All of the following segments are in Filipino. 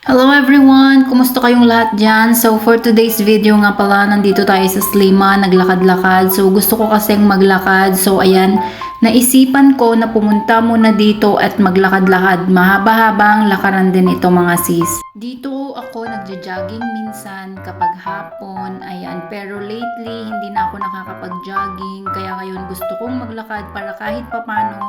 Hello everyone! Kumusta kayong lahat dyan? So for today's video nga pala, nandito tayo sa Slima, naglakad-lakad. So gusto ko kasing maglakad. So ayan, naisipan ko na pumunta muna dito at maglakad-lakad. Mahaba-habang lakaran din ito mga sis. Dito ako nagja-jogging minsan kapag hapon, ayan. Pero lately, hindi na ako nakakapag-jogging. Kaya ngayon gusto kong maglakad para kahit papano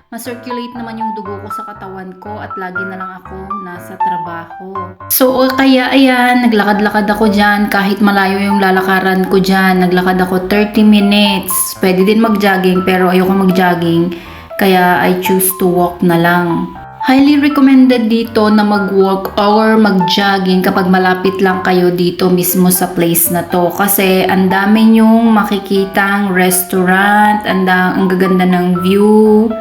ma-circulate naman yung dugo ko sa katawan ko at lagi na lang ako nasa trabaho. So, kaya ayan, naglakad-lakad ako dyan kahit malayo yung lalakaran ko dyan. Naglakad ako 30 minutes. Pwede din mag-jogging pero ayoko mag-jogging. Kaya I choose to walk na lang. Highly recommended dito na mag-walk or mag-jogging kapag malapit lang kayo dito mismo sa place na to. Kasi ang dami nyong makikitang restaurant, ang gaganda ng view.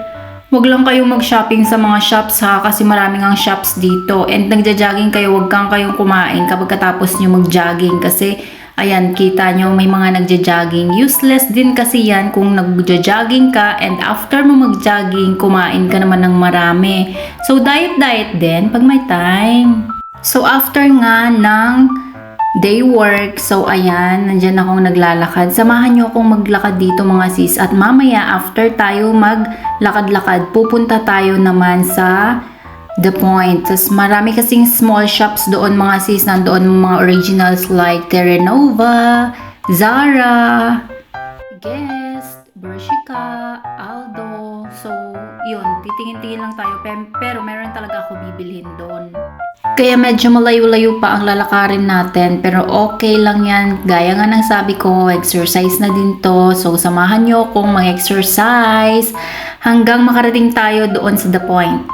Huwag lang kayo mag-shopping sa mga shops ha kasi maraming ang shops dito. And nagja-jogging kayo, huwag kayong kumain kapag katapos nyo mag-jogging kasi ayan, kita nyo may mga nagja-jogging. Useless din kasi yan kung nagja-jogging ka and after mo mag-jogging, kumain ka naman ng marami. So diet din pag may time. So after nga ng day work. So, ayan, nandyan akong naglalakad. Samahan nyo akong maglakad dito mga sis. At mamaya, after tayo maglakad-lakad, pupunta tayo naman sa The Point. Tapos marami kasing small shops doon mga sis. Nandoon mga originals like Terranova, Zara, Guest, Bershka, Aldo. So, yun, titingin-tingin lang tayo. Pero meron talaga ako bibilhin doon. Kaya medyo malayo-layo pa ang lalakarin natin pero okay lang yan. Gaya nga ng sabi ko, exercise na din to. So samahan nyo akong mag-exercise hanggang makarating tayo doon sa The Point.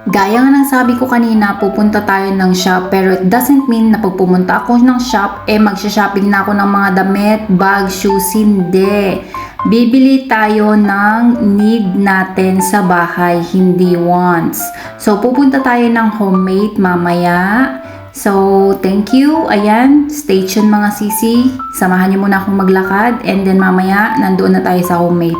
Gaya nga ng sabi ko kanina, pupunta tayo ng shop pero it doesn't mean na pag pumunta ako ng shop, magsha-shopping na ako ng mga damit, bag, shoes, hindi. Bibili tayo ng need natin sa bahay, hindi wants. So, pupunta tayo ng homemade mamaya. So, thank you. Ayan, stay tuned mga sisi. Samahan niyo muna akong maglakad and then mamaya nandoon na tayo sa homemade.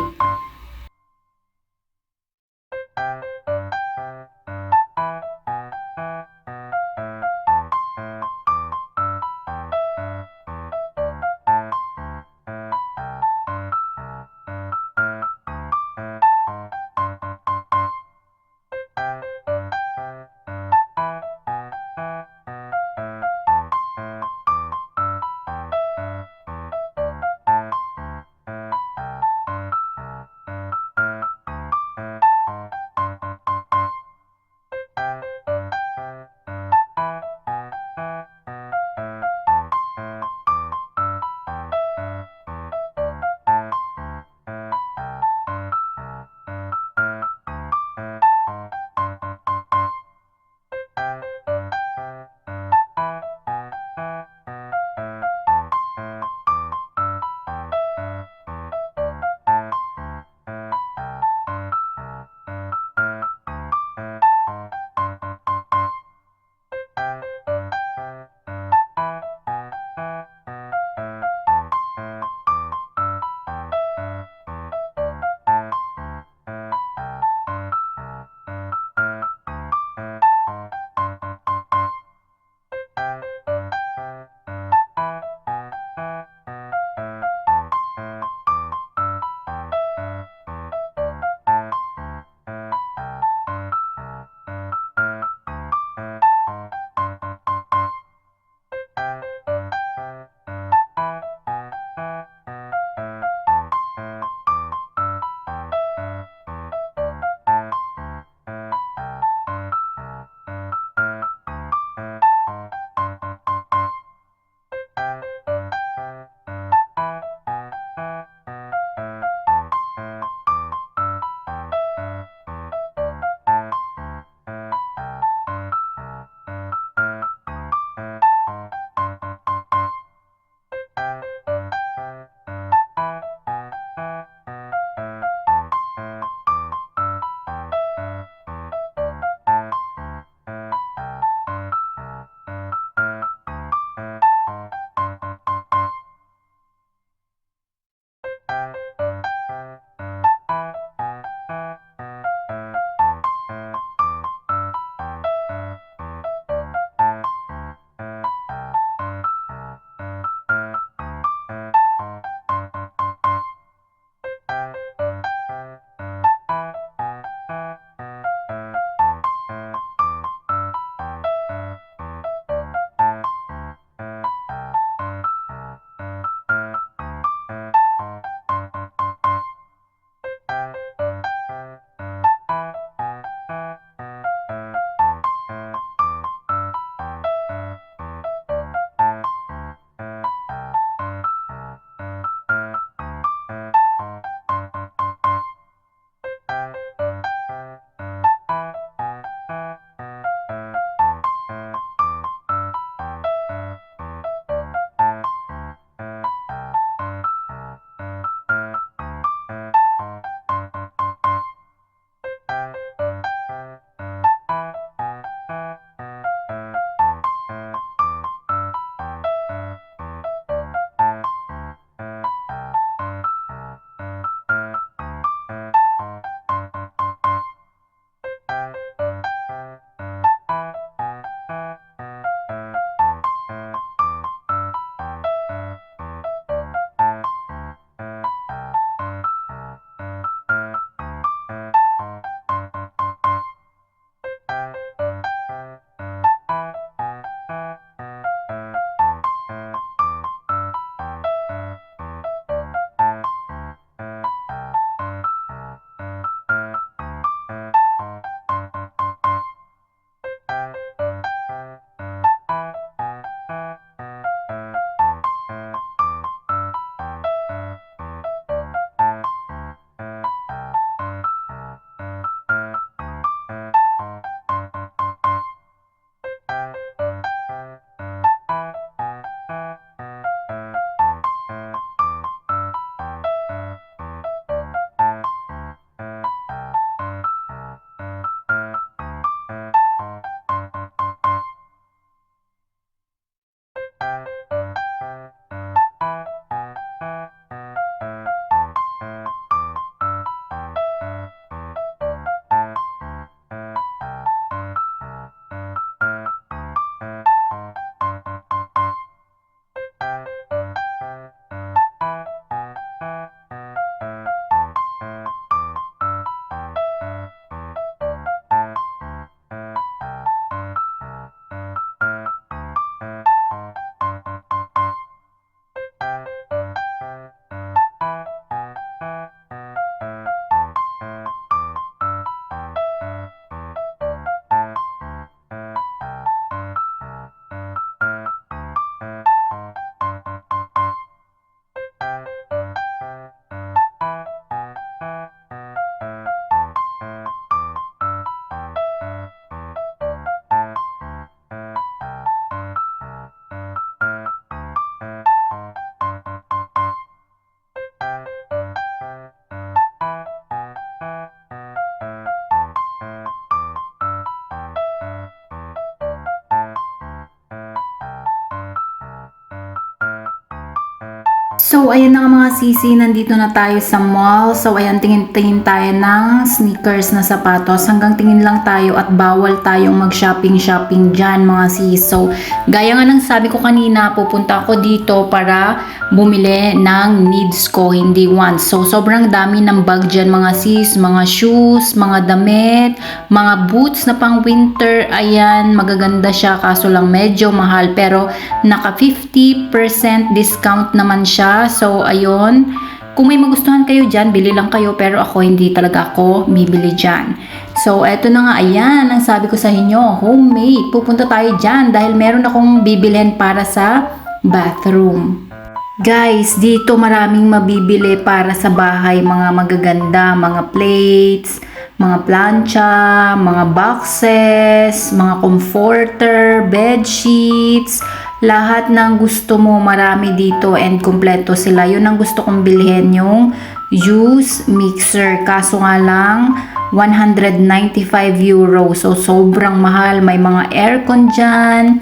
So, ayan na nga mga sisi, nandito na tayo sa mall. So, ayan, tingin-tingin tayo ng sneakers na sapatos. Hanggang tingin lang tayo at bawal tayong mag-shopping-shopping dyan mga sis. So, gaya nga ng sabi ko kanina, pupunta ako dito para bumili ng needs ko, hindi wants. So, sobrang dami ng bag dyan mga sis, mga shoes, mga damit, mga boots na pang winter. Ayan, magaganda siya kaso lang medyo mahal. Pero, naka 50% discount naman siya. So, ayun. Kung may magustuhan kayo dyan, bili lang kayo. Pero ako, hindi talaga ako bibili dyan. So, eto na nga. Ayan, ang sabi ko sa inyo, homemade. Pupunta tayo dyan dahil meron akong bibilhin para sa bathroom. Guys, dito maraming mabibili para sa bahay. Mga magaganda, mga plates, mga plancha, mga boxes, mga comforter, bed sheets, lahat ng gusto mo marami dito and kumpleto sila. Yun ang gusto kong bilhin, yung juice mixer. Kaso nga lang, 195 euro. So, sobrang mahal. May mga aircon dyan.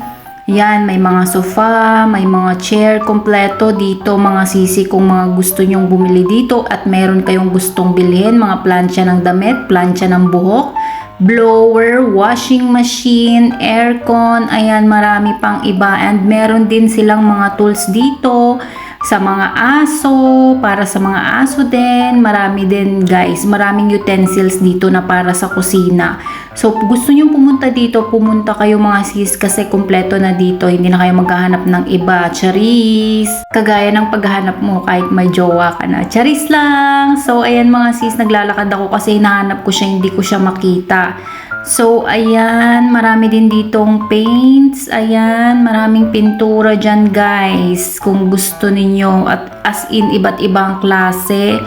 Yan, may mga sofa, may mga chair, kompleto dito mga sisi kung mga gusto nyong bumili dito at meron kayong gustong bilhin, mga plancha ng damit, plancha ng buhok, blower, washing machine, aircon, ayan marami pang iba and meron din silang mga tools dito sa mga aso, para sa mga aso din, marami din guys, maraming utensils dito na para sa kusina. So, gusto nyo pumunta dito, pumunta kayo mga sis kasi kumpleto na dito, hindi na kayo maghahanap ng iba, charis! Kagaya ng paghahanap mo kahit may jowa ka na, charis lang! So, ayan mga sis, naglalakad ako kasi hinahanap ko siya, hindi ko siya makita. So, ayan, marami din ditong paints. Ayan, maraming pintura dyan, guys. Kung gusto ninyo, at as in, iba't ibang klase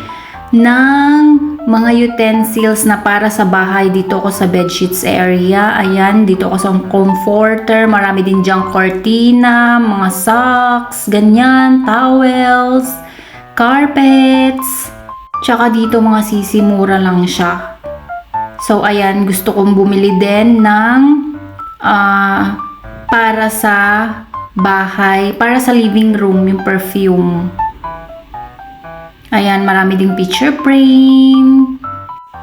ng mga utensils na para sa bahay. Dito ako sa bedsheets area. Ayan, dito ako sa comforter. Marami din dyang cortina, mga socks, ganyan, towels, carpets. Tsaka dito mga sisi, mura lang siya. So, ayan, gusto kong bumili din ng para sa bahay, para sa living room, yung perfume. Ayan, marami ding picture frame.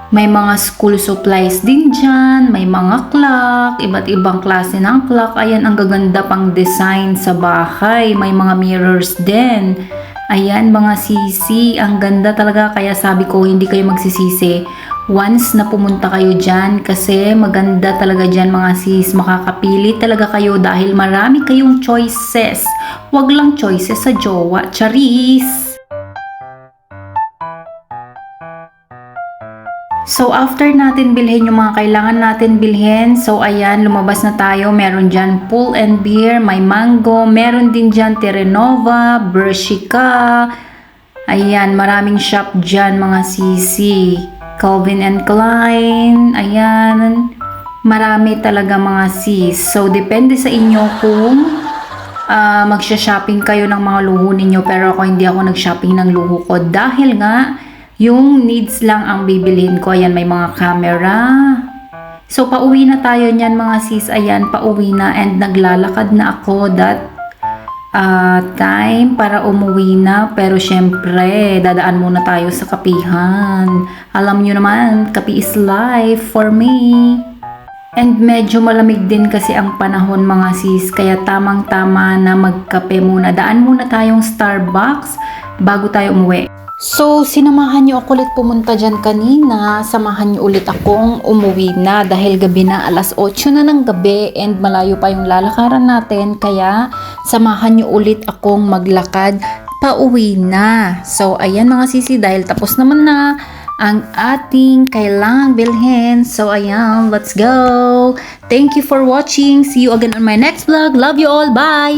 May mga school supplies din dyan. May mga clock, iba't ibang klase ng clock. Ayan, ang gaganda pang design sa bahay. May mga mirrors din. Ayan, mga sisi, ang ganda talaga. Kaya sabi ko, hindi kayo magsisisi once na pumunta kayo dyan kasi maganda talaga dyan mga sis, makakapili talaga kayo dahil marami kayong choices. Wag lang choices sa jowa, charis! So, after natin bilhin yung mga kailangan natin bilhin, so ayan, lumabas na tayo. Meron dyan Pull and Bear, may mango, meron din dyan Terranova, Bershka. Ayan, maraming shop dyan mga sisi. Calvin and Klein, ayan, marami talaga mga sis. So, depende sa inyo kung magsha-shopping kayo ng mga luho ninyo. Pero ako hindi ako nag-shopping ng luho ko dahil nga, yung needs lang ang bibilhin ko. Ayan, may mga camera. So, pauwi na tayo niyan mga sis. Ayan, pauwi na and naglalakad na ako that time para umuwi na, pero syempre dadaan muna tayo sa kapihan. Alam nyo naman, kape is life for me. And medyo malamig din kasi ang panahon mga sis, kaya tamang tama na magkape muna. Daan muna tayong Starbucks bago tayo umuwi. So, sinamahan niyo ako ulit pumunta dyan kanina. Samahan niyo ulit akong umuwi na dahil gabi na, alas 8 na ng gabi and malayo pa yung lalakaran natin. Kaya, samahan niyo ulit akong maglakad pauwi na. So, ayan mga sisi, dahil tapos naman na ang ating kailangang bilhin. So, ayan, let's go! Thank you for watching. See you again on my next vlog. Love you all. Bye!